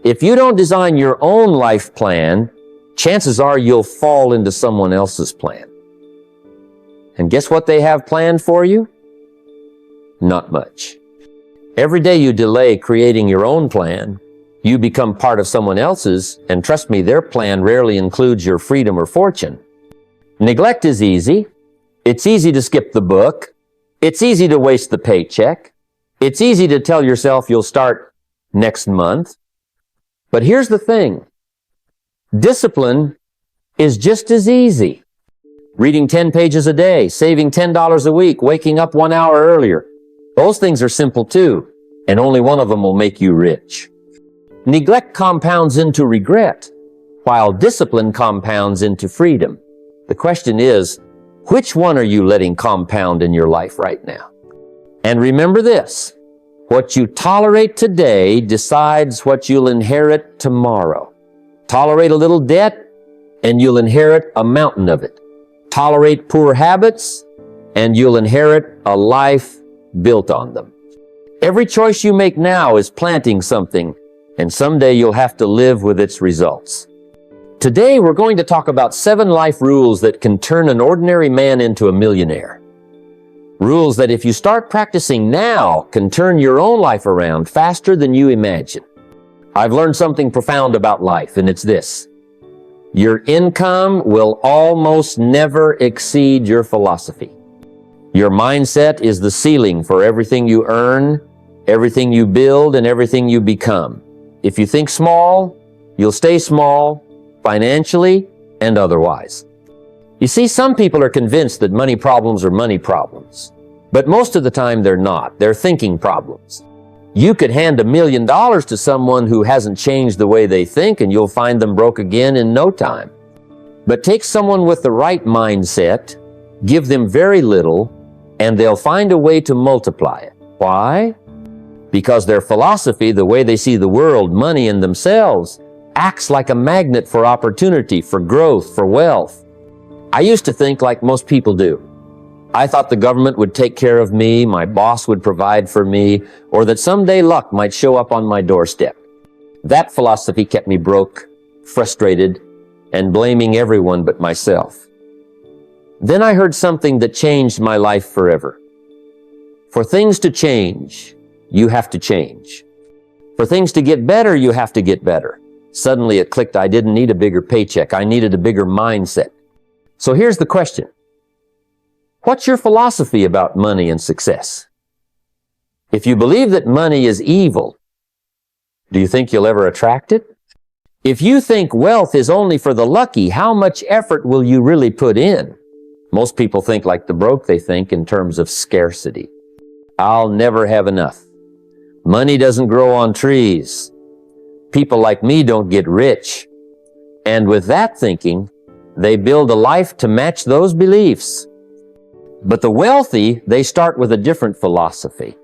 If you don't design your own life plan, chances are you'll fall into someone else's plan. And guess what they have planned for you? Not much. Every day you delay creating your own plan, you become part of someone else's, and trust me, their plan rarely includes your freedom or fortune. Neglect is easy. It's easy to skip the book. It's easy to waste the paycheck. It's easy to tell yourself you'll start next month. But here's the thing. Discipline is just as easy. Reading 10 pages a day, saving $10 a week, waking up 1 hour earlier. Those things are simple too, and only one of them will make you rich. Neglect compounds into regret, while discipline compounds into freedom. The question is, which one are you letting compound in your life right now? And remember this, what you tolerate today decides what you'll inherit tomorrow. Tolerate a little debt, and you'll inherit a mountain of it. Tolerate poor habits, and you'll inherit a life built on them. Every choice you make now is planting something, and someday you'll have to live with its results. Today, we're going to talk about 7 life rules that can turn an ordinary man into a millionaire. Rules that if you start practicing now can turn your own life around faster than you imagine. I've learned something profound about life, and it's this. Your income will almost never exceed your philosophy. Your mindset is the ceiling for everything you earn, everything you build, and everything you become. If you think small, you'll stay small, financially and otherwise. You see, some people are convinced that money problems are money problems, but most of the time they're not. They're thinking problems. You could hand $1 million to someone who hasn't changed the way they think, and you'll find them broke again in no time. But take someone with the right mindset, give them very little, and they'll find a way to multiply it. Why? Because their philosophy, the way they see the world, money, and themselves, acts like a magnet for opportunity, for growth, for wealth. I used to think like most people do. I thought the government would take care of me, my boss would provide for me, or that someday luck might show up on my doorstep. That philosophy kept me broke, frustrated, and blaming everyone but myself. Then I heard something that changed my life forever. For things to change, you have to change. For things to get better, you have to get better. Suddenly it clicked. I didn't need a bigger paycheck. I needed a bigger mindset. So here's the question. What's your philosophy about money and success? If you believe that money is evil, do you think you'll ever attract it? If you think wealth is only for the lucky, how much effort will you really put in? Most people think like the broke. They think in terms of scarcity. I'll never have enough. Money doesn't grow on trees. People like me don't get rich. And with that thinking, they build a life to match those beliefs. But the wealthy, they start with a different philosophy.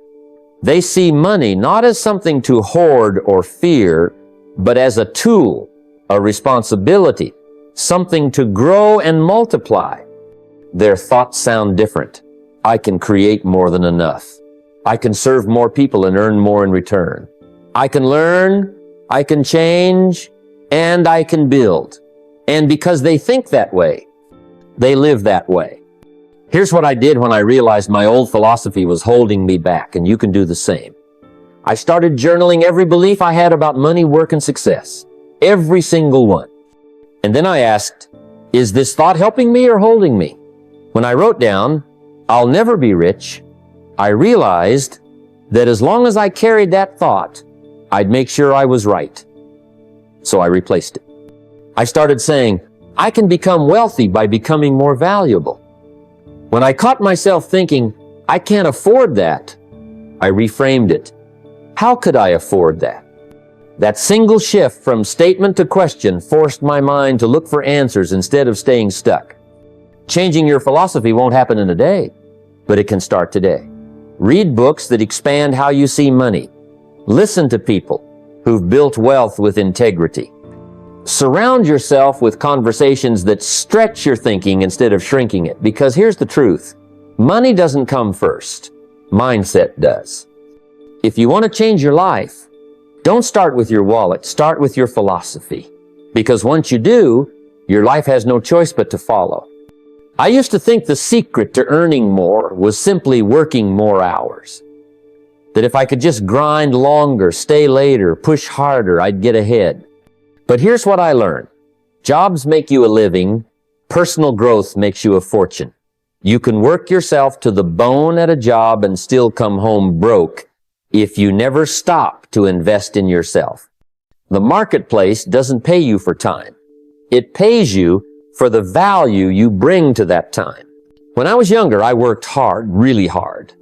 They see money not as something to hoard or fear, but as a tool, a responsibility, something to grow and multiply. Their thoughts sound different. I can create more than enough. I can serve more people and earn more in return. I can learn, I can change, and I can build. And because they think that way, they live that way. Here's what I did when I realized my old philosophy was holding me back, and you can do the same. I started journaling every belief I had about money, work, and success. Every single one. And then I asked, is this thought helping me or holding me? When I wrote down, I'll never be rich, I realized that as long as I carried that thought, I'd make sure I was right. So I replaced it. I started saying, I can become wealthy by becoming more valuable. When I caught myself thinking, I can't afford that, I reframed it. How could I afford that? That single shift from statement to question forced my mind to look for answers instead of staying stuck. Changing your philosophy won't happen in a day, but it can start today. Read books that expand how you see money. Listen to people who've built wealth with integrity. Surround yourself with conversations that stretch your thinking instead of shrinking it, because here's the truth. Money doesn't come first. Mindset does. If you want to change your life, Don't start with your wallet, start with your philosophy. Because once you do, your life has no choice but to follow. I used to think the secret to earning more was simply working more hours. That if I could just grind longer, stay later, push harder, I'd get ahead. But here's what I learned. Jobs make you a living. Personal growth makes you a fortune. You can work yourself to the bone at a job and still come home broke if you never stop to invest in yourself. The marketplace doesn't pay you for time. It pays you for the value you bring to that time. When I was younger, I worked hard, really hard.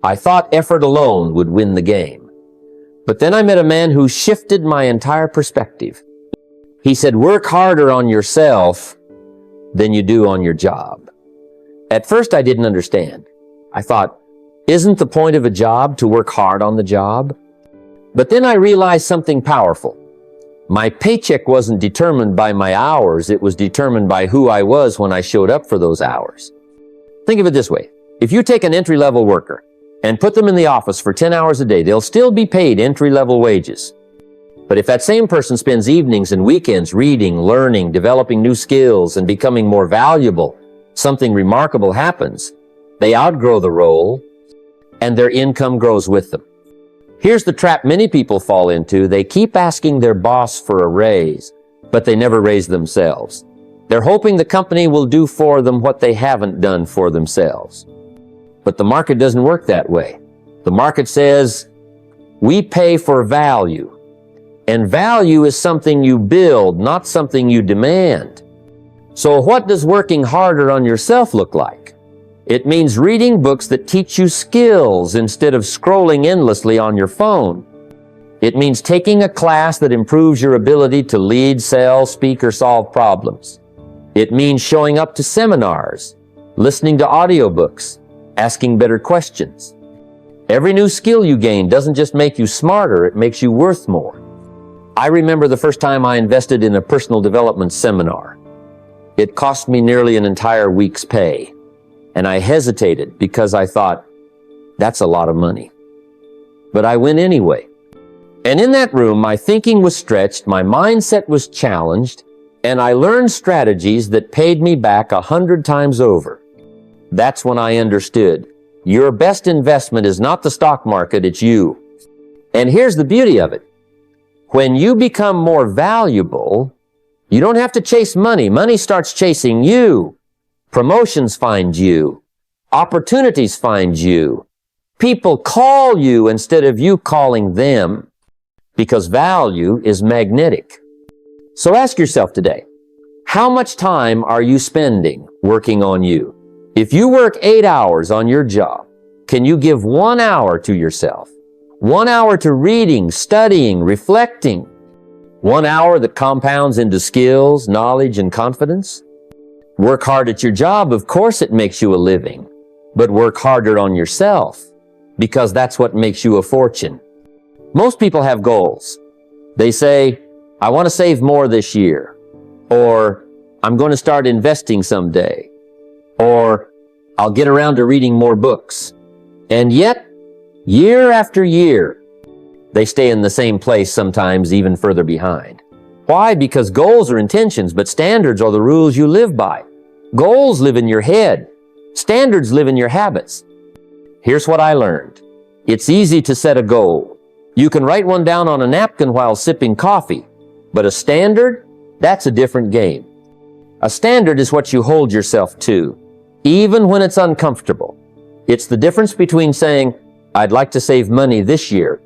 I thought effort alone would win the game. But then I met a man who shifted my entire perspective. He said, work harder on yourself than you do on your job. At first, I didn't understand. I thought, isn't the point of a job to work hard on the job? But then I realized something powerful. My paycheck wasn't determined by my hours. It was determined by who I was when I showed up for those hours. Think of it this way. If you take an entry-level worker and put them in the office for 10 hours a day, they'll still be paid entry-level wages. But if that same person spends evenings and weekends reading, learning, developing new skills, and becoming more valuable, something remarkable happens. They outgrow the role, and their income grows with them. Here's the trap many people fall into. They keep asking their boss for a raise, but they never raise themselves. They're hoping the company will do for them what they haven't done for themselves. But the market doesn't work that way. The market says, we pay for value. And value is something you build, not something you demand. So what does working harder on yourself look like? It means reading books that teach you skills instead of scrolling endlessly on your phone. It means taking a class that improves your ability to lead, sell, speak, or solve problems. It means showing up to seminars, listening to audiobooks, asking better questions. Every new skill you gain doesn't just make you smarter, it makes you worth more. I remember the first time I invested in a personal development seminar. It cost me nearly an entire week's pay. And I hesitated because I thought, that's a lot of money. But I went anyway. And in that room, my thinking was stretched, my mindset was challenged, and I learned strategies that paid me back 100 times over. That's when I understood, your best investment is not the stock market, it's you. And here's the beauty of it. When you become more valuable, you don't have to chase money. Money starts chasing you. Promotions find you. Opportunities find you. People call you instead of you calling them because value is magnetic. So ask yourself today, how much time are you spending working on you? If you work 8 hours on your job, can you give 1 hour to yourself? 1 hour to reading, studying, reflecting. 1 hour that compounds into skills, knowledge, and confidence. Work hard at your job, of course it makes you a living. But work harder on yourself, because that's what makes you a fortune. Most people have goals. They say, I want to save more this year. Or, I'm going to start investing someday. Or, I'll get around to reading more books. And yet, year after year, they stay in the same place, sometimes even further behind. Why? Because goals are intentions, but standards are the rules you live by. Goals live in your head. Standards live in your habits. Here's what I learned. It's easy to set a goal. You can write one down on a napkin while sipping coffee. But a standard, that's a different game. A standard is what you hold yourself to, even when it's uncomfortable. It's the difference between saying, I'd like to save money this year,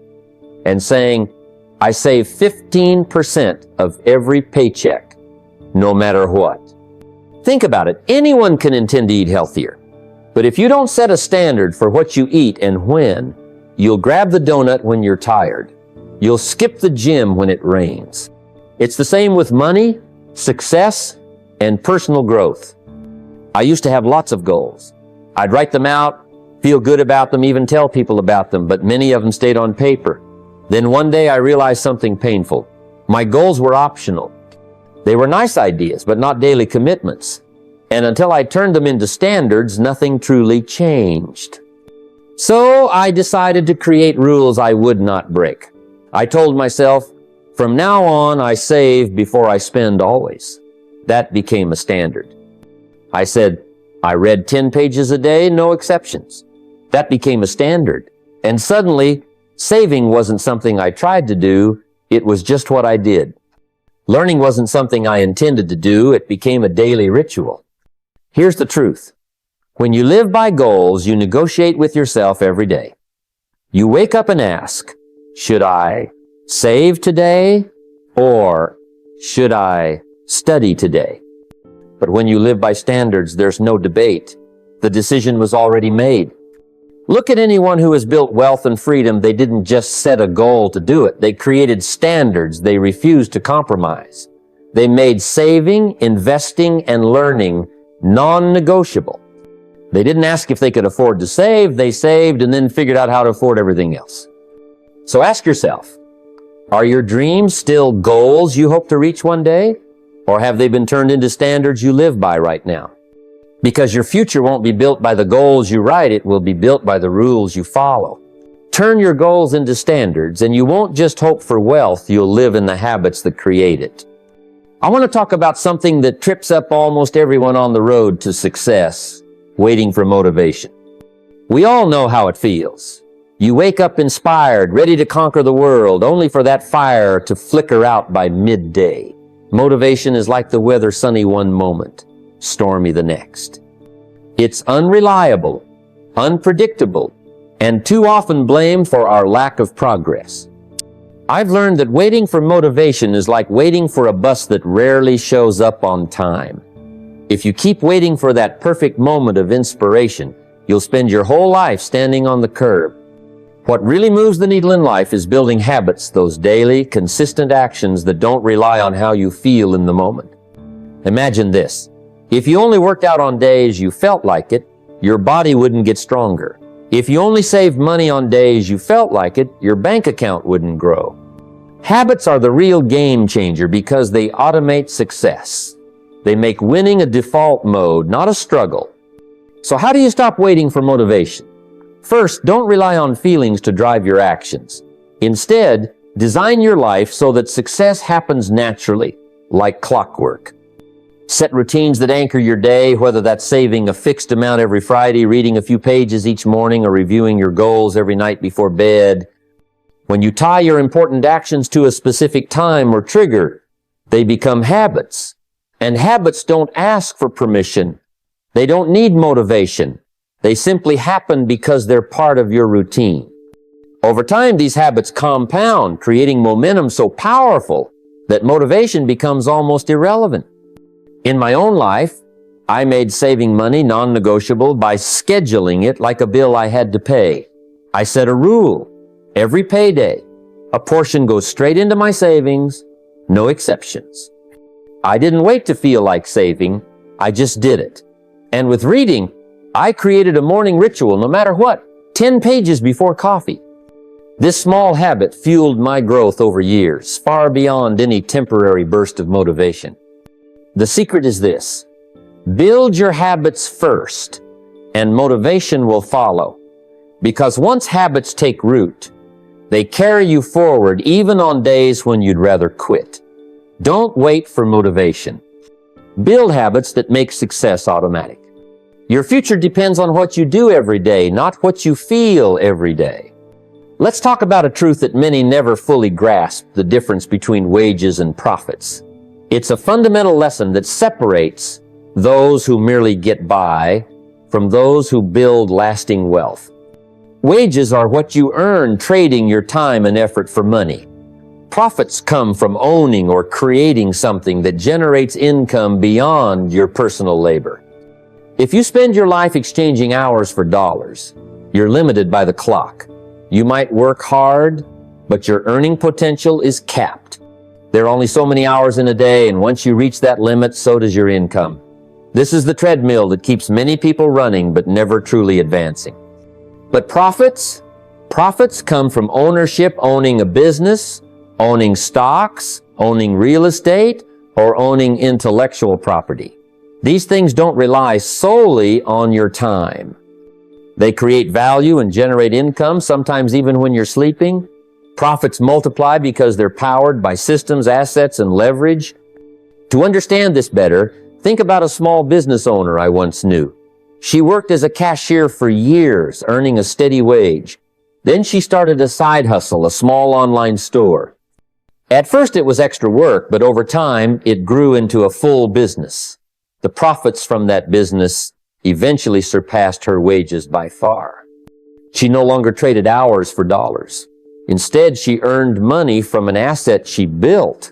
and saying, I save 15% of every paycheck, no matter what. Think about it. Anyone can intend to eat healthier. But if you don't set a standard for what you eat and when, you'll grab the donut when you're tired. You'll skip the gym when it rains. It's the same with money, success, and personal growth. I used to have lots of goals. I'd write them out, feel good about them, even tell people about them, but many of them stayed on paper. Then one day I realized something painful. My goals were optional. They were nice ideas, but not daily commitments. And until I turned them into standards, nothing truly changed. So I decided to create rules I would not break. I told myself, from now on, I save before I spend always. That became a standard. I said, I read 10 pages a day, no exceptions. That became a standard. And suddenly, saving wasn't something I tried to do, it was just what I did. Learning wasn't something I intended to do, it became a daily ritual. Here's the truth. When you live by goals, you negotiate with yourself every day. You wake up and ask, should I save today or should I study today? But when you live by standards, there's no debate. The decision was already made. Look at anyone who has built wealth and freedom. They didn't just set a goal to do it. They created standards. They refused to compromise. They made saving, investing, and learning non-negotiable. They didn't ask if they could afford to save. They saved and then figured out how to afford everything else. So ask yourself, are your dreams still goals you hope to reach one day? Or have they been turned into standards you live by right now? Because your future won't be built by the goals you write, it will be built by the rules you follow. Turn your goals into standards, and you won't just hope for wealth, you'll live in the habits that create it. I want to talk about something that trips up almost everyone on the road to success, waiting for motivation. We all know how it feels. You wake up inspired, ready to conquer the world, only for that fire to flicker out by midday. Motivation is like the weather, sunny one moment, stormy the next. It's unreliable, unpredictable, and too often blamed for our lack of progress. I've learned that waiting for motivation is like waiting for a bus that rarely shows up on time. If you keep waiting for that perfect moment of inspiration, you'll spend your whole life standing on the curb. What really moves the needle in life is building habits, those daily, consistent actions that don't rely on how you feel in the moment. Imagine this. If you only worked out on days you felt like it, your body wouldn't get stronger. If you only saved money on days you felt like it, your bank account wouldn't grow. Habits are the real game changer because they automate success. They make winning a default mode, not a struggle. So how do you stop waiting for motivation? First, don't rely on feelings to drive your actions. Instead, design your life so that success happens naturally, like clockwork. Set routines that anchor your day, whether that's saving a fixed amount every Friday, reading a few pages each morning, or reviewing your goals every night before bed. When you tie your important actions to a specific time or trigger, they become habits. And habits don't ask for permission. They don't need motivation. They simply happen because they're part of your routine. Over time, these habits compound, creating momentum so powerful that motivation becomes almost irrelevant. In my own life, I made saving money non-negotiable by scheduling it like a bill I had to pay. I set a rule. Every payday, a portion goes straight into my savings, no exceptions. I didn't wait to feel like saving, I just did it. And with reading, I created a morning ritual no matter what, 10 pages before coffee. This small habit fueled my growth over years, far beyond any temporary burst of motivation. The secret is this: build your habits first, and motivation will follow. Because once habits take root, they carry you forward even on days when you'd rather quit. Don't wait for motivation. Build habits that make success automatic. Your future depends on what you do every day, not what you feel every day. Let's talk about a truth that many never fully grasp: the difference between wages and profits. It's a fundamental lesson that separates those who merely get by from those who build lasting wealth. Wages are what you earn trading your time and effort for money. Profits come from owning or creating something that generates income beyond your personal labor. If you spend your life exchanging hours for dollars, you're limited by the clock. You might work hard, but your earning potential is capped. There are only so many hours in a day, and once you reach that limit, so does your income. This is the treadmill that keeps many people running but never truly advancing. But profits come from ownership, owning a business, owning stocks, owning real estate, or owning intellectual property. These things don't rely solely on your time. They create value and generate income, sometimes even when you're sleeping. Profits multiply because they're powered by systems, assets, and leverage. To understand this better, think about a small business owner I once knew. She worked as a cashier for years, earning a steady wage. Then she started a side hustle, a small online store. At first it was extra work, but over time it grew into a full business. The profits from that business eventually surpassed her wages by far. She no longer traded hours for dollars. Instead, she earned money from an asset she built.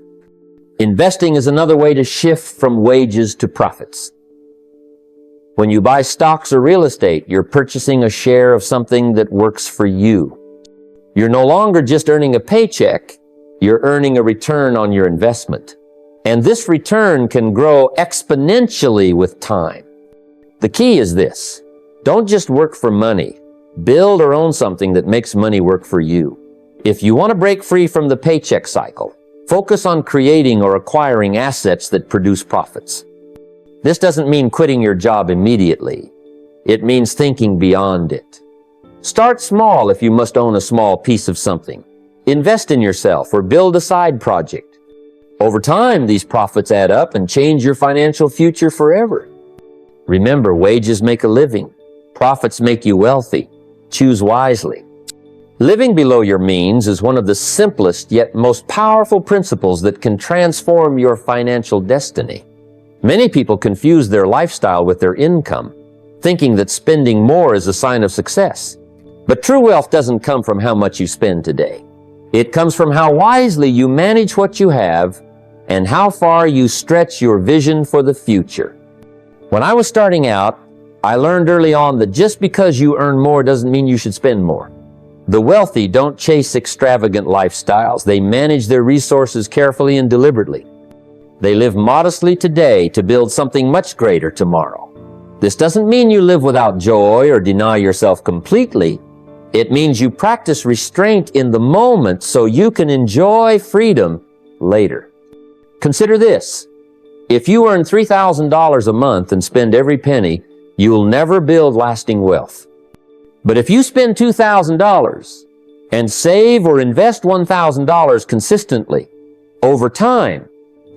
Investing is another way to shift from wages to profits. When you buy stocks or real estate, you're purchasing a share of something that works for you. You're no longer just earning a paycheck, you're earning a return on your investment. And this return can grow exponentially with time. The key is this: don't just work for money. Build or own something that makes money work for you. If you want to break free from the paycheck cycle, focus on creating or acquiring assets that produce profits. This doesn't mean quitting your job immediately. It means thinking beyond it. Start small if you must own a small piece of something. Invest in yourself or build a side project. Over time, these profits add up and change your financial future forever. Remember, wages make a living. Profits make you wealthy. Choose wisely. Living below your means is one of the simplest yet most powerful principles that can transform your financial destiny. Many people confuse their lifestyle with their income, thinking that spending more is a sign of success. But true wealth doesn't come from how much you spend today. It comes from how wisely you manage what you have and how far you stretch your vision for the future. When I was starting out, I learned early on that just because you earn more doesn't mean you should spend more. The wealthy don't chase extravagant lifestyles. They manage their resources carefully and deliberately. They live modestly today to build something much greater tomorrow. This doesn't mean you live without joy or deny yourself completely. It means you practice restraint in the moment so you can enjoy freedom later. Consider this: if you earn $3,000 a month and spend every penny, you'll never build lasting wealth. But if you spend $2,000 and save or invest $1,000 consistently, over time,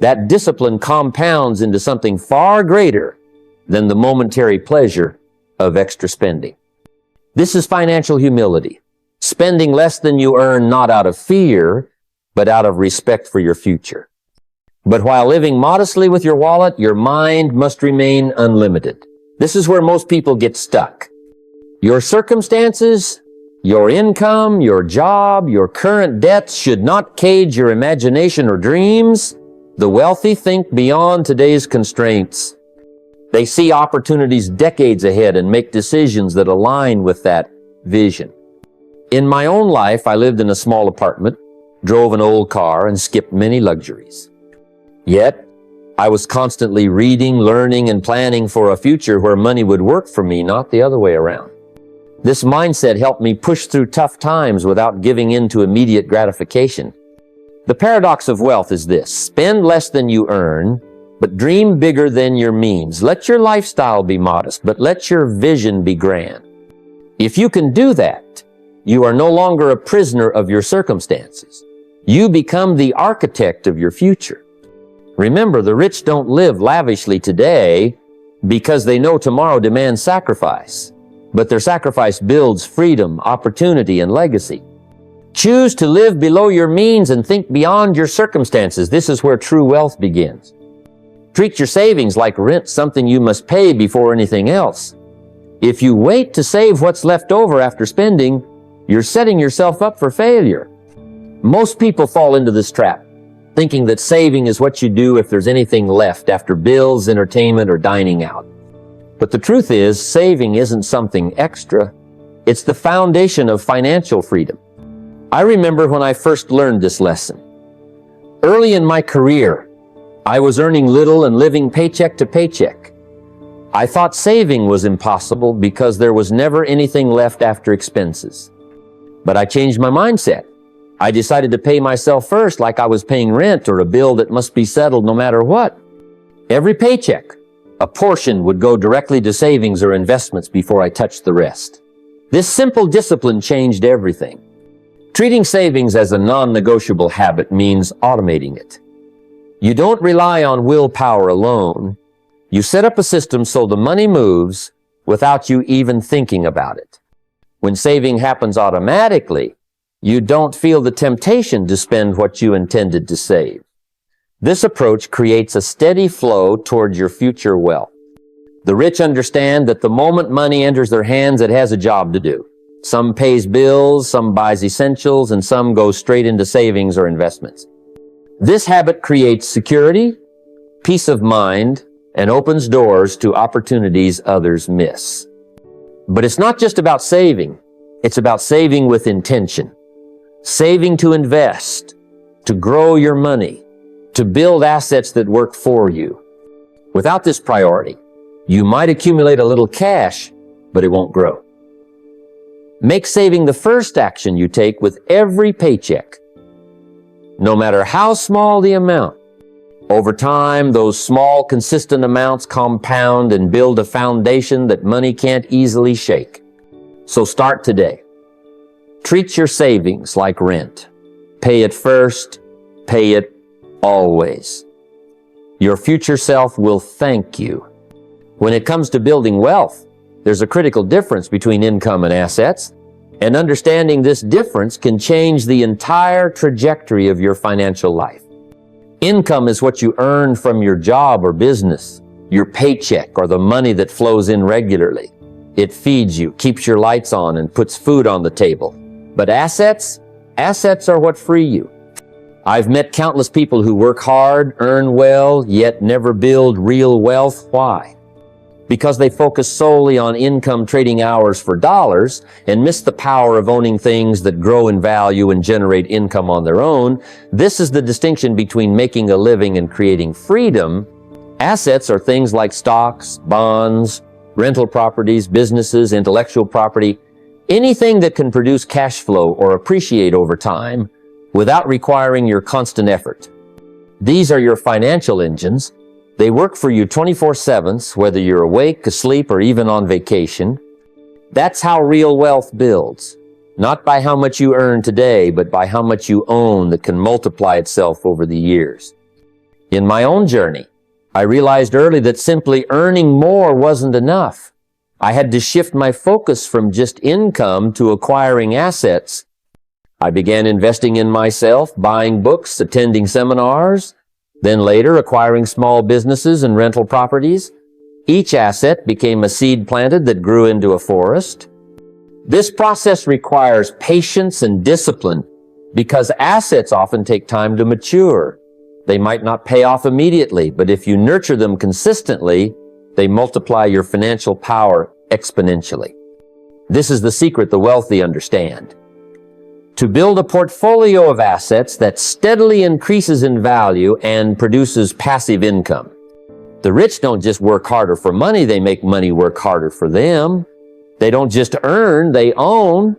that discipline compounds into something far greater than the momentary pleasure of extra spending. This is financial humility, spending less than you earn not out of fear, but out of respect for your future. But while living modestly with your wallet, your mind must remain unlimited. This is where most people get stuck. Your circumstances, your income, your job, your current debts should not cage your imagination or dreams. The wealthy think beyond today's constraints. They see opportunities decades ahead and make decisions that align with that vision. In my own life, I lived in a small apartment, drove an old car, and skipped many luxuries. Yet, I was constantly reading, learning, and planning for a future where money would work for me, not the other way around. This mindset helped me push through tough times without giving in to immediate gratification. The paradox of wealth is this: spend less than you earn, but dream bigger than your means. Let your lifestyle be modest, but let your vision be grand. If you can do that, you are no longer a prisoner of your circumstances. You become the architect of your future. Remember, the rich don't live lavishly today because they know tomorrow demands sacrifice, but their sacrifice builds freedom, opportunity, and legacy. Choose to live below your means and think beyond your circumstances. This is where true wealth begins. Treat your savings like rent, something you must pay before anything else. If you wait to save what's left over after spending, you're setting yourself up for failure. Most people fall into this trap, thinking that saving is what you do if there's anything left after bills, entertainment, or dining out. But the truth is, saving isn't something extra. It's the foundation of financial freedom. I remember when I first learned this lesson. Early in my career, I was earning little and living paycheck to paycheck. I thought saving was impossible because there was never anything left after expenses. But I changed my mindset. I decided to pay myself first, like I was paying rent or a bill that must be settled no matter what. Every paycheck, a portion would go directly to savings or investments before I touched the rest. This simple discipline changed everything. Treating savings as a non-negotiable habit means automating it. You don't rely on willpower alone. You set up a system so the money moves without you even thinking about it. When saving happens automatically, you don't feel the temptation to spend what you intended to save. This approach creates a steady flow toward your future wealth. The rich understand that the moment money enters their hands, it has a job to do. Some pays bills, some buys essentials, and some goes straight into savings or investments. This habit creates security, peace of mind, and opens doors to opportunities others miss. But it's not just about saving. It's about saving with intention. Saving to invest, to grow your money, to build assets that work for you. Without this priority, you might accumulate a little cash, but it won't grow. Make saving the first action you take with every paycheck. No matter how small the amount, over time, those small, consistent amounts compound and build a foundation that money can't easily shake. So start today. Treat your savings like rent. Pay it first, pay it always. Your future self will thank you. When it comes to building wealth, there's a critical difference between income and assets, and understanding this difference can change the entire trajectory of your financial life. Income is what you earn from your job or business, your paycheck or the money that flows in regularly. It feeds you, keeps your lights on, and puts food on the table. But assets are what free you. I've met countless people who work hard, earn well, yet never build real wealth. Why? Because they focus solely on income trading hours for dollars and miss the power of owning things that grow in value and generate income on their own. This is the distinction between making a living and creating freedom. Assets are things like stocks, bonds, rental properties, businesses, intellectual property, anything that can produce cash flow or appreciate over time without requiring your constant effort. These are your financial engines. They work for you 24/7, whether you're awake, asleep, or even on vacation. That's how real wealth builds. Not by how much you earn today, but by how much you own that can multiply itself over the years. In my own journey, I realized early that simply earning more wasn't enough. I had to shift my focus from just income to acquiring assets. I began investing in myself, buying books, attending seminars, then later acquiring small businesses and rental properties. Each asset became a seed planted that grew into a forest. This process requires patience and discipline because assets often take time to mature. They might not pay off immediately, but if you nurture them consistently, they multiply your financial power exponentially. This is the secret the wealthy understand. To build a portfolio of assets that steadily increases in value and produces passive income. The rich don't just work harder for money, they make money work harder for them. They don't just earn, they own.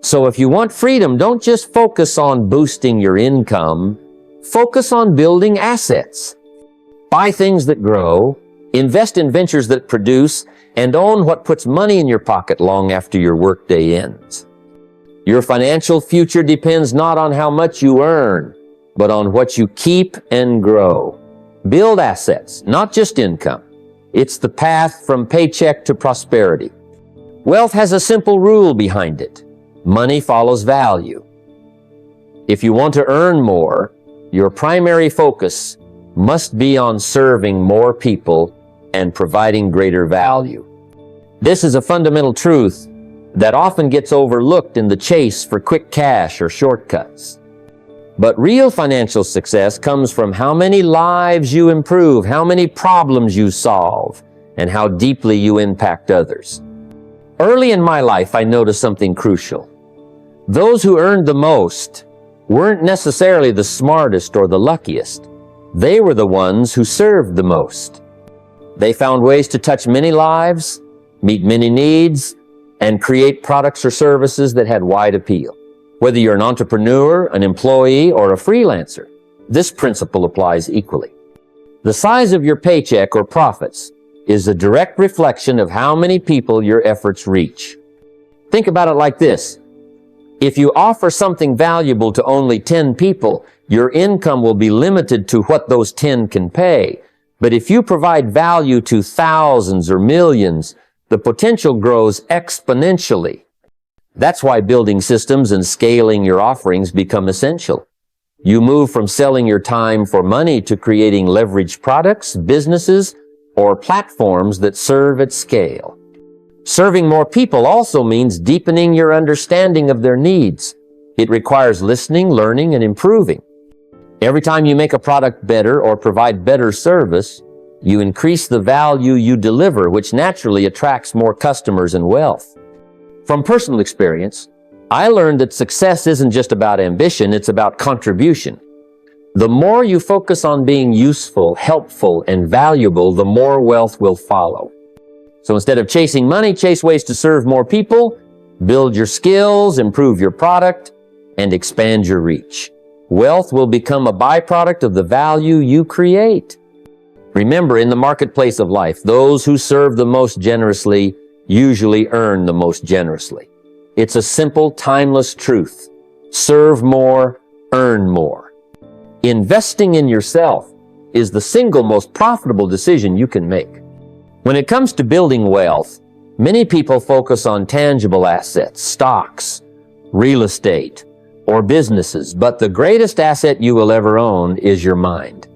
So if you want freedom, don't just focus on boosting your income, focus on building assets. Buy things that grow, invest in ventures that produce, and own what puts money in your pocket long after your workday ends. Your financial future depends not on how much you earn, but on what you keep and grow. Build assets, not just income. It's the path from paycheck to prosperity. Wealth has a simple rule behind it. Money follows value. If you want to earn more, your primary focus must be on serving more people and providing greater value. This is a fundamental truth that often gets overlooked in the chase for quick cash or shortcuts. But real financial success comes from how many lives you improve, how many problems you solve, and how deeply you impact others. Early in my life, I noticed something crucial. Those who earned the most weren't necessarily the smartest or the luckiest. They were the ones who served the most. They found ways to touch many lives, meet many needs, and create products or services that had wide appeal. Whether you're an entrepreneur, an employee, or a freelancer, this principle applies equally. The size of your paycheck or profits is a direct reflection of how many people your efforts reach. Think about it like this. If you offer something valuable to only 10 people, your income will be limited to what those 10 can pay. But if you provide value to thousands or millions, the potential grows exponentially. That's why building systems and scaling your offerings become essential. You move from selling your time for money to creating leveraged products, businesses, or platforms that serve at scale. Serving more people also means deepening your understanding of their needs. It requires listening, learning, and improving. Every time you make a product better or provide better service, you increase the value you deliver, which naturally attracts more customers and wealth. From personal experience, I learned that success isn't just about ambition, it's about contribution. The more you focus on being useful, helpful, and valuable, the more wealth will follow. So instead of chasing money, chase ways to serve more people, build your skills, improve your product, and expand your reach. Wealth will become a byproduct of the value you create. Remember, in the marketplace of life, those who serve the most generously usually earn the most generously. It's a simple, timeless truth. Serve more, earn more. Investing in yourself is the single most profitable decision you can make. When it comes to building wealth, many people focus on tangible assets, stocks, real estate, or businesses, but the greatest asset you will ever own is your mind.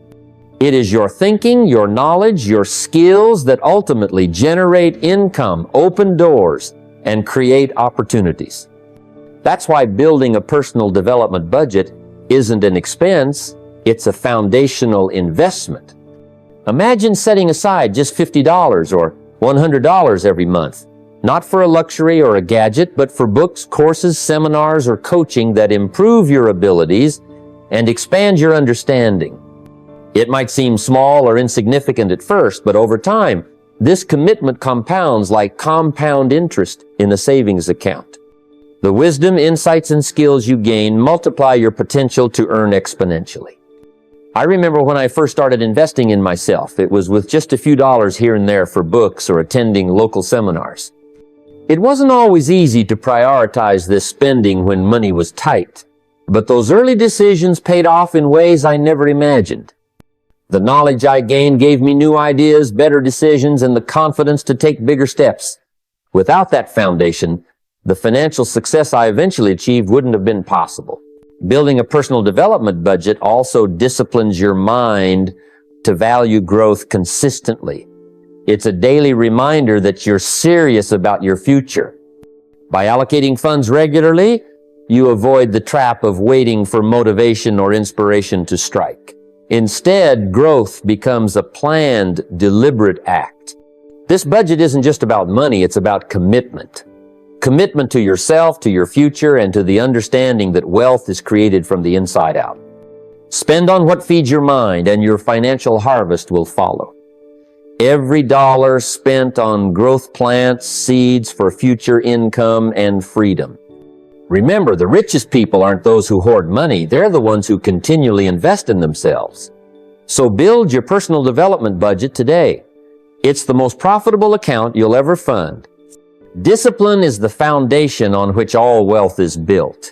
It is your thinking, your knowledge, your skills that ultimately generate income, open doors, and create opportunities. That's why building a personal development budget isn't an expense, it's a foundational investment. Imagine setting aside just $50 or $100 every month, not for a luxury or a gadget, but for books, courses, seminars, or coaching that improve your abilities and expand your understanding. It might seem small or insignificant at first, but over time, this commitment compounds like compound interest in a savings account. The wisdom, insights, and skills you gain multiply your potential to earn exponentially. I remember when I first started investing in myself, it was with just a few dollars here and there for books or attending local seminars. It wasn't always easy to prioritize this spending when money was tight, but those early decisions paid off in ways I never imagined. The knowledge I gained gave me new ideas, better decisions, and the confidence to take bigger steps. Without that foundation, the financial success I eventually achieved wouldn't have been possible. Building a personal development budget also disciplines your mind to value growth consistently. It's a daily reminder that you're serious about your future. By allocating funds regularly, you avoid the trap of waiting for motivation or inspiration to strike. Instead, growth becomes a planned, deliberate act. This budget isn't just about money, it's about commitment. Commitment to yourself, to your future, and to the understanding that wealth is created from the inside out. Spend on what feeds your mind, and your financial harvest will follow. Every dollar spent on growth plants seeds for future income and freedom. Remember, the richest people aren't those who hoard money. They're the ones who continually invest in themselves. So build your personal development budget today. It's the most profitable account you'll ever fund. Discipline is the foundation on which all wealth is built.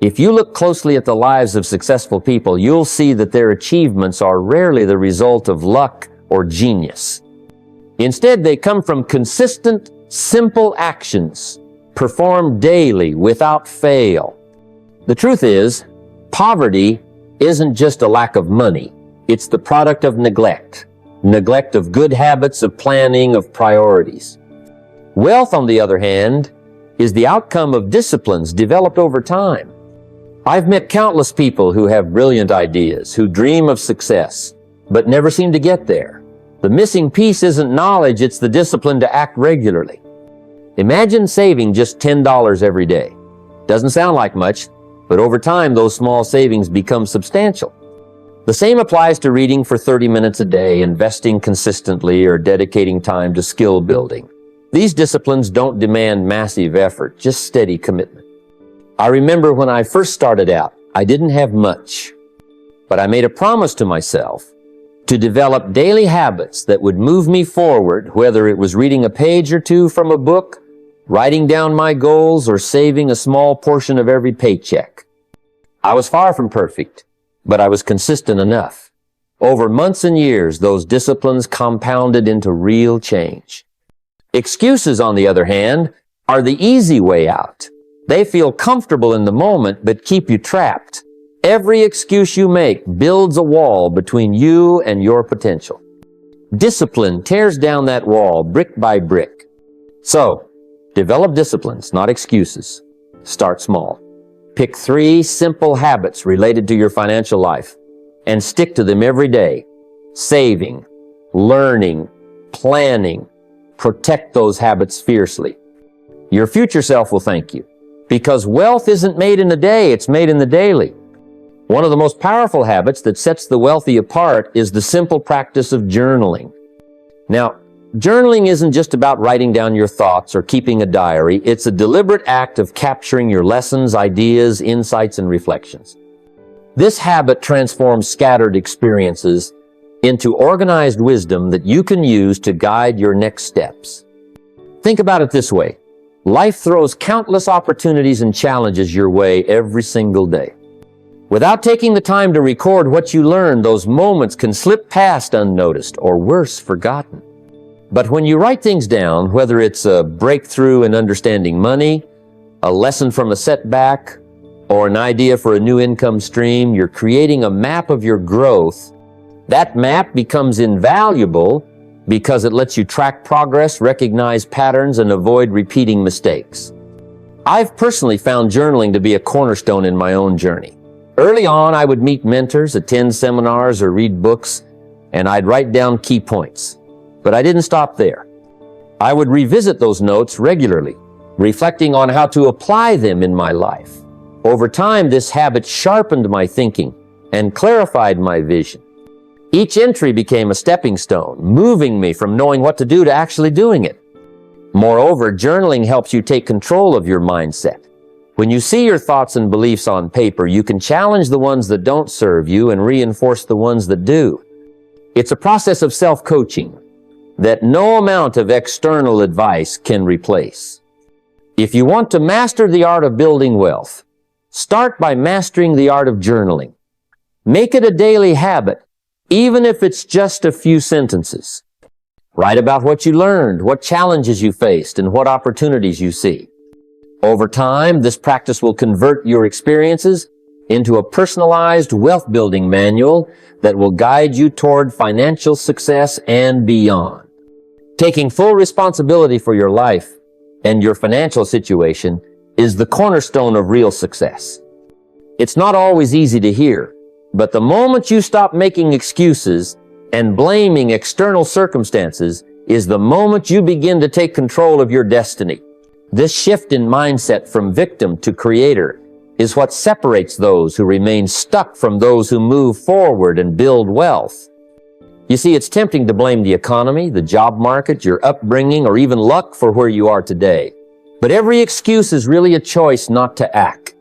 If you look closely at the lives of successful people, you'll see that their achievements are rarely the result of luck or genius. Instead, they come from consistent, simple actions performed daily without fail. The truth is, poverty isn't just a lack of money. It's the product of neglect. Neglect of good habits, of planning, of priorities. Wealth, on the other hand, is the outcome of disciplines developed over time. I've met countless people who have brilliant ideas, who dream of success, but never seem to get there. The missing piece isn't knowledge, it's the discipline to act regularly. Imagine saving just $10 every day. Doesn't sound like much, but over time those small savings become substantial. The same applies to reading for 30 minutes a day, investing consistently, or dedicating time to skill building. These disciplines don't demand massive effort, just steady commitment. I remember when I first started out, I didn't have much, but I made a promise to myself to develop daily habits that would move me forward, whether it was reading a page or two from a book, writing down my goals, or saving a small portion of every paycheck. I was far from perfect, but I was consistent enough. Over months and years, those disciplines compounded into real change. Excuses, on the other hand, are the easy way out. They feel comfortable in the moment, but keep you trapped. Every excuse you make builds a wall between you and your potential. Discipline tears down that wall brick by brick. So, develop disciplines, not excuses. Start small. Pick 3 simple habits related to your financial life and stick to them every day. Saving, learning, planning. Protect those habits fiercely. Your future self will thank you, because wealth isn't made in a day, it's made in the daily. One of the most powerful habits that sets the wealthy apart is the simple practice of journaling. Now, journaling isn't just about writing down your thoughts or keeping a diary. It's a deliberate act of capturing your lessons, ideas, insights, and reflections. This habit transforms scattered experiences into organized wisdom that you can use to guide your next steps. Think about it this way. Life throws countless opportunities and challenges your way every single day. Without taking the time to record what you learned, those moments can slip past unnoticed, or worse, forgotten. But when you write things down, whether it's a breakthrough in understanding money, a lesson from a setback, or an idea for a new income stream, you're creating a map of your growth. That map becomes invaluable because it lets you track progress, recognize patterns, and avoid repeating mistakes. I've personally found journaling to be a cornerstone in my own journey. Early on, I would meet mentors, attend seminars, or read books, and I'd write down key points. But I didn't stop there. I would revisit those notes regularly, reflecting on how to apply them in my life. Over time, this habit sharpened my thinking and clarified my vision. Each entry became a stepping stone, moving me from knowing what to do to actually doing it. Moreover, journaling helps you take control of your mindset. When you see your thoughts and beliefs on paper, you can challenge the ones that don't serve you and reinforce the ones that do. It's a process of self-coaching that no amount of external advice can replace. If you want to master the art of building wealth, start by mastering the art of journaling. Make it a daily habit, even if it's just a few sentences. Write about what you learned, what challenges you faced, and what opportunities you see. Over time, this practice will convert your experiences into a personalized wealth-building manual that will guide you toward financial success and beyond. Taking full responsibility for your life and your financial situation is the cornerstone of real success. It's not always easy to hear, but the moment you stop making excuses and blaming external circumstances is the moment you begin to take control of your destiny. This shift in mindset from victim to creator is what separates those who remain stuck from those who move forward and build wealth. You see, it's tempting to blame the economy, the job market, your upbringing, or even luck for where you are today. But every excuse is really a choice not to act.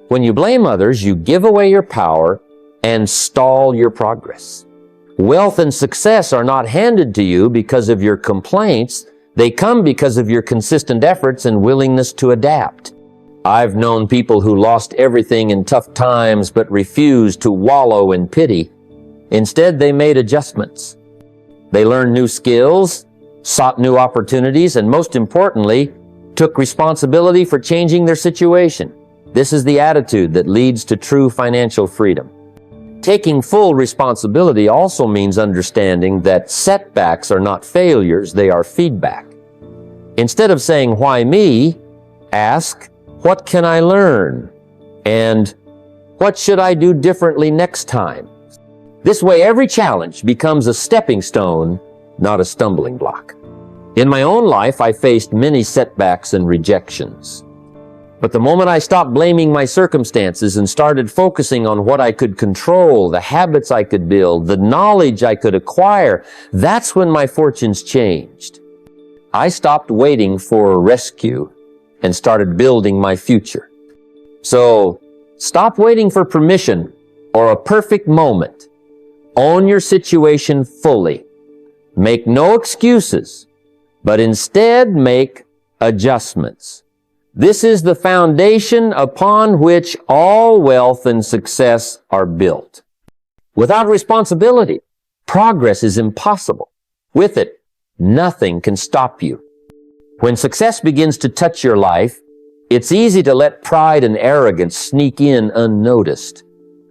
When you blame others, you give away your power and stall your progress. Wealth and success are not handed to you because of your complaints. They come because of your consistent efforts and willingness to adapt. I've known people who lost everything in tough times but refused to wallow in pity. Instead, they made adjustments. They learned new skills, sought new opportunities, and most importantly, took responsibility for changing their situation. This is the attitude that leads to true financial freedom. Taking full responsibility also means understanding that setbacks are not failures, they are feedback. Instead of saying, "Why me?" ask, "What can I learn?" And "What should I do differently next time?" This way, every challenge becomes a stepping stone, not a stumbling block. In my own life, I faced many setbacks and rejections. But the moment I stopped blaming my circumstances and started focusing on what I could control, the habits I could build, the knowledge I could acquire, that's when my fortunes changed. I stopped waiting for a rescue and started building my future. So, stop waiting for permission or a perfect moment. Own your situation fully. Make no excuses, but instead make adjustments. This is the foundation upon which all wealth and success are built. Without responsibility, progress is impossible. With it, nothing can stop you. When success begins to touch your life, it's easy to let pride and arrogance sneak in unnoticed.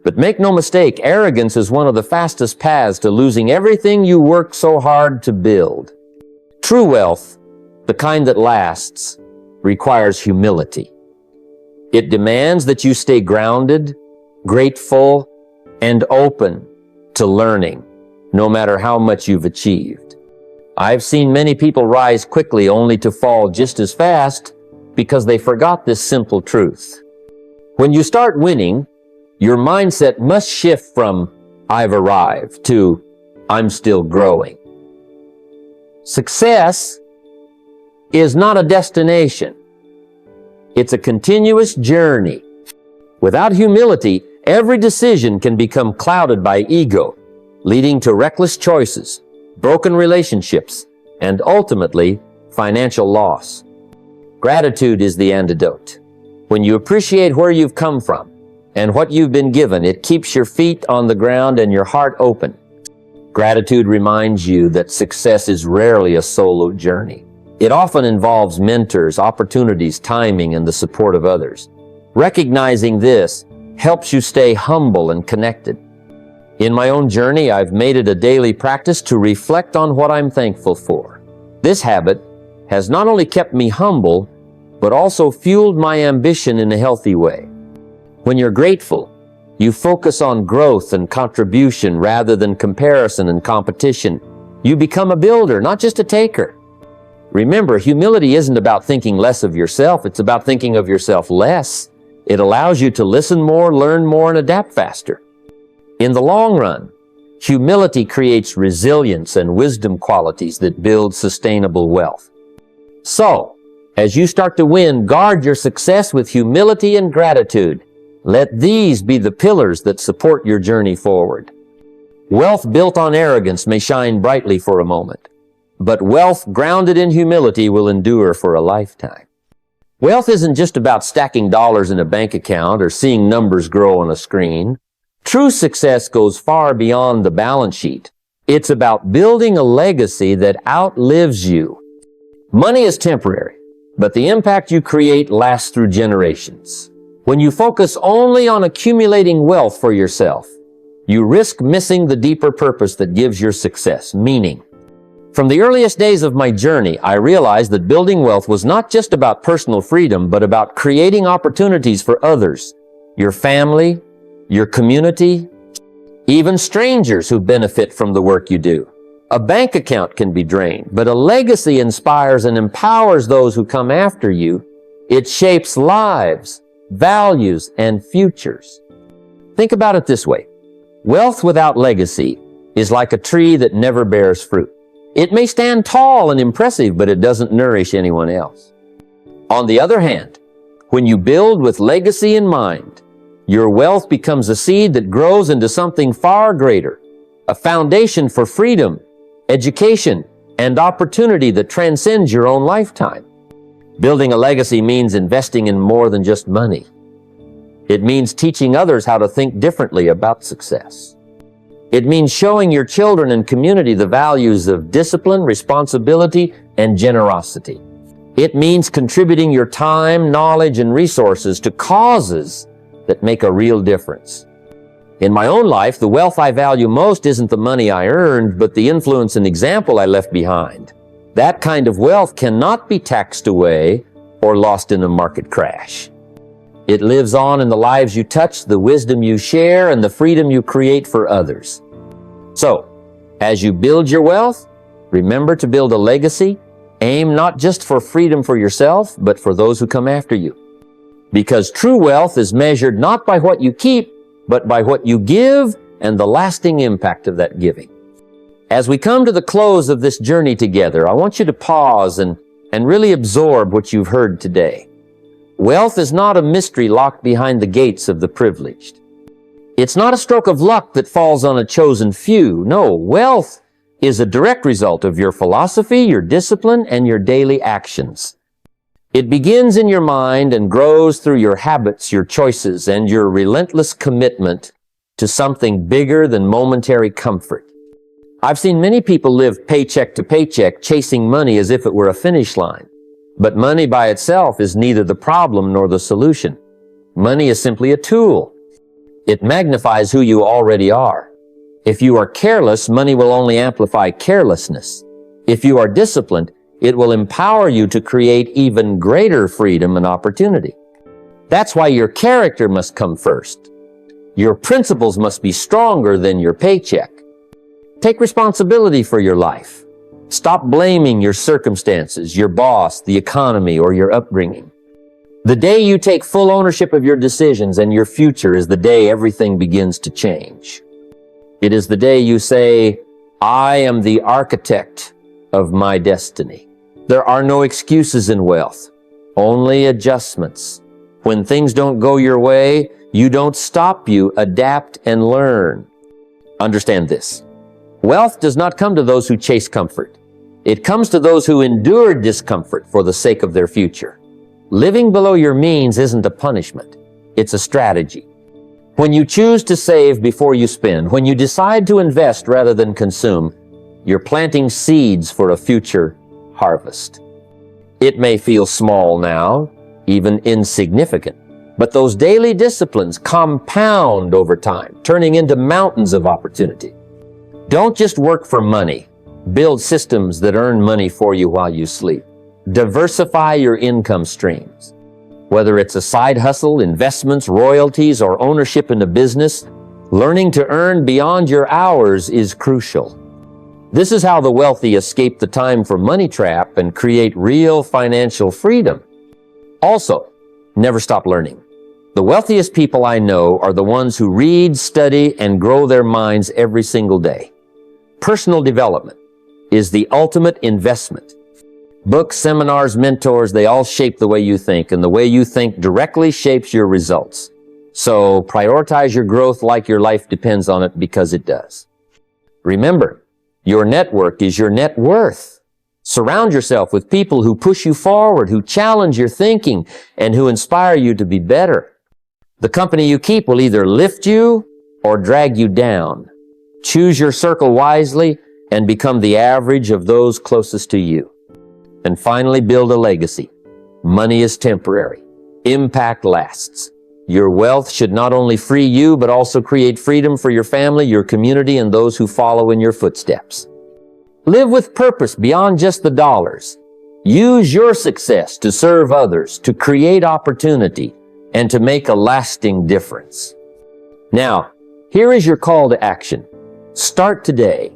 But make no mistake, arrogance is one of the fastest paths to losing everything you worked so hard to build. True wealth, the kind that lasts, requires humility. It demands that you stay grounded, grateful, and open to learning, no matter how much you've achieved. I've seen many people rise quickly only to fall just as fast because they forgot this simple truth. When you start winning, your mindset must shift from "I've arrived" to "I'm still growing." Success is not a destination. It's a continuous journey. Without humility, every decision can become clouded by ego, leading to reckless choices, broken relationships, and ultimately, financial loss. Gratitude is the antidote. When you appreciate where you've come from and what you've been given, it keeps your feet on the ground and your heart open. Gratitude reminds you that success is rarely a solo journey. It often involves mentors, opportunities, timing, and the support of others. Recognizing this helps you stay humble and connected. In my own journey, I've made it a daily practice to reflect on what I'm thankful for. This habit has not only kept me humble, but also fueled my ambition in a healthy way. When you're grateful, you focus on growth and contribution rather than comparison and competition. You become a builder, not just a taker. Remember, humility isn't about thinking less of yourself, it's about thinking of yourself less. It allows you to listen more, learn more, and adapt faster. In the long run, humility creates resilience and wisdom qualities that build sustainable wealth. So, as you start to win, guard your success with humility and gratitude. Let these be the pillars that support your journey forward. Wealth built on arrogance may shine brightly for a moment, but wealth grounded in humility will endure for a lifetime. Wealth isn't just about stacking dollars in a bank account or seeing numbers grow on a screen. True success goes far beyond the balance sheet. It's about building a legacy that outlives you. Money is temporary, but the impact you create lasts through generations. When you focus only on accumulating wealth for yourself, you risk missing the deeper purpose that gives your success meaning. From the earliest days of my journey, I realized that building wealth was not just about personal freedom, but about creating opportunities for others, your family, your community, even strangers who benefit from the work you do. A bank account can be drained, but a legacy inspires and empowers those who come after you. It shapes lives, values, and futures. Think about it this way. Wealth without legacy is like a tree that never bears fruit. It may stand tall and impressive, but it doesn't nourish anyone else. On the other hand, when you build with legacy in mind, your wealth becomes a seed that grows into something far greater, a foundation for freedom, education, and opportunity that transcends your own lifetime. Building a legacy means investing in more than just money. It means teaching others how to think differently about success. It means showing your children and community the values of discipline, responsibility, and generosity. It means contributing your time, knowledge, and resources to causes that make a real difference. In my own life, the wealth I value most isn't the money I earned, but the influence and example I left behind. That kind of wealth cannot be taxed away or lost in a market crash. It lives on in the lives you touch, the wisdom you share, and the freedom you create for others. So, as you build your wealth, remember to build a legacy. Aim not just for freedom for yourself, but for those who come after you. Because true wealth is measured not by what you keep, but by what you give and the lasting impact of that giving. As we come to the close of this journey together, I want you to pause and really absorb what you've heard today. Wealth is not a mystery locked behind the gates of the privileged. It's not a stroke of luck that falls on a chosen few. No, wealth is a direct result of your philosophy, your discipline, and your daily actions. It begins in your mind and grows through your habits, your choices, and your relentless commitment to something bigger than momentary comfort. I've seen many people live paycheck to paycheck, chasing money as if it were a finish line. But money by itself is neither the problem nor the solution. Money is simply a tool. It magnifies who you already are. If you are careless, money will only amplify carelessness. If you are disciplined, it will empower you to create even greater freedom and opportunity. That's why your character must come first. Your principles must be stronger than your paycheck. Take responsibility for your life. Stop blaming your circumstances, your boss, the economy, or your upbringing. The day you take full ownership of your decisions and your future is the day everything begins to change. It is the day you say, I am the architect of my destiny. There are no excuses in wealth, only adjustments. When things don't go your way, you don't stop, you adapt and learn. Understand this. Wealth does not come to those who chase comfort. It comes to those who endure discomfort for the sake of their future. Living below your means isn't a punishment. It's a strategy. When you choose to save before you spend, when you decide to invest rather than consume, you're planting seeds for a future harvest. It may feel small now, even insignificant, but those daily disciplines compound over time, turning into mountains of opportunity. Don't just work for money. Build systems that earn money for you while you sleep. Diversify your income streams. Whether it's a side hustle, investments, royalties, or ownership in a business, learning to earn beyond your hours is crucial. This is how the wealthy escape the time for money trap and create real financial freedom. Also, never stop learning. The wealthiest people I know are the ones who read, study, and grow their minds every single day. Personal development is the ultimate investment. Books, seminars, mentors, they all shape the way you think, and the way you think directly shapes your results. So prioritize your growth like your life depends on it, because it does. Remember, your network is your net worth. Surround yourself with people who push you forward, who challenge your thinking, and who inspire you to be better. The company you keep will either lift you or drag you down. Choose your circle wisely and become the average of those closest to you. And finally, build a legacy. Money is temporary. Impact lasts. Your wealth should not only free you, but also create freedom for your family, your community, and those who follow in your footsteps. Live with purpose beyond just the dollars. Use your success to serve others, to create opportunity, and to make a lasting difference. Now, here is your call to action. Start today.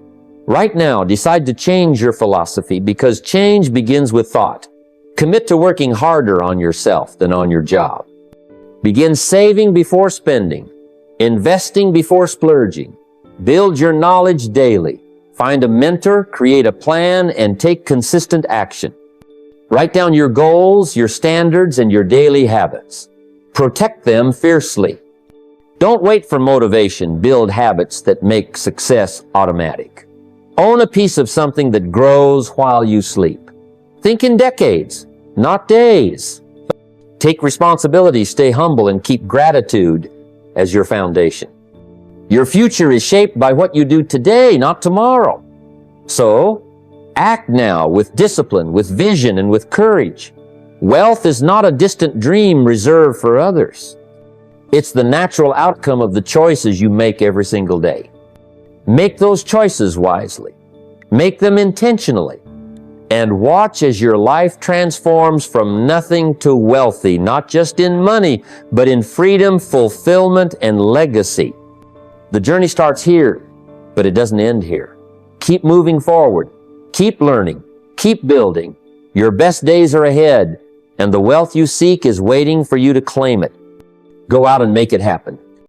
Right now, decide to change your philosophy, because change begins with thought. Commit to working harder on yourself than on your job. Begin saving before spending, investing before splurging. Build your knowledge daily. Find a mentor, create a plan, and take consistent action. Write down your goals, your standards, and your daily habits. Protect them fiercely. Don't wait for motivation. Build habits that make success automatic. Own a piece of something that grows while you sleep. Think in decades, not days. Take responsibility, stay humble, and keep gratitude as your foundation. Your future is shaped by what you do today, not tomorrow. So, act now with discipline, with vision, and with courage. Wealth is not a distant dream reserved for others. It's the natural outcome of the choices you make every single day. Make those choices wisely. Make them intentionally. And watch as your life transforms from nothing to wealthy, not just in money, but in freedom, fulfillment, and legacy. The journey starts here, but it doesn't end here. Keep moving forward. Keep learning. Keep building. Your best days are ahead, and the wealth you seek is waiting for you to claim it. Go out and make it happen.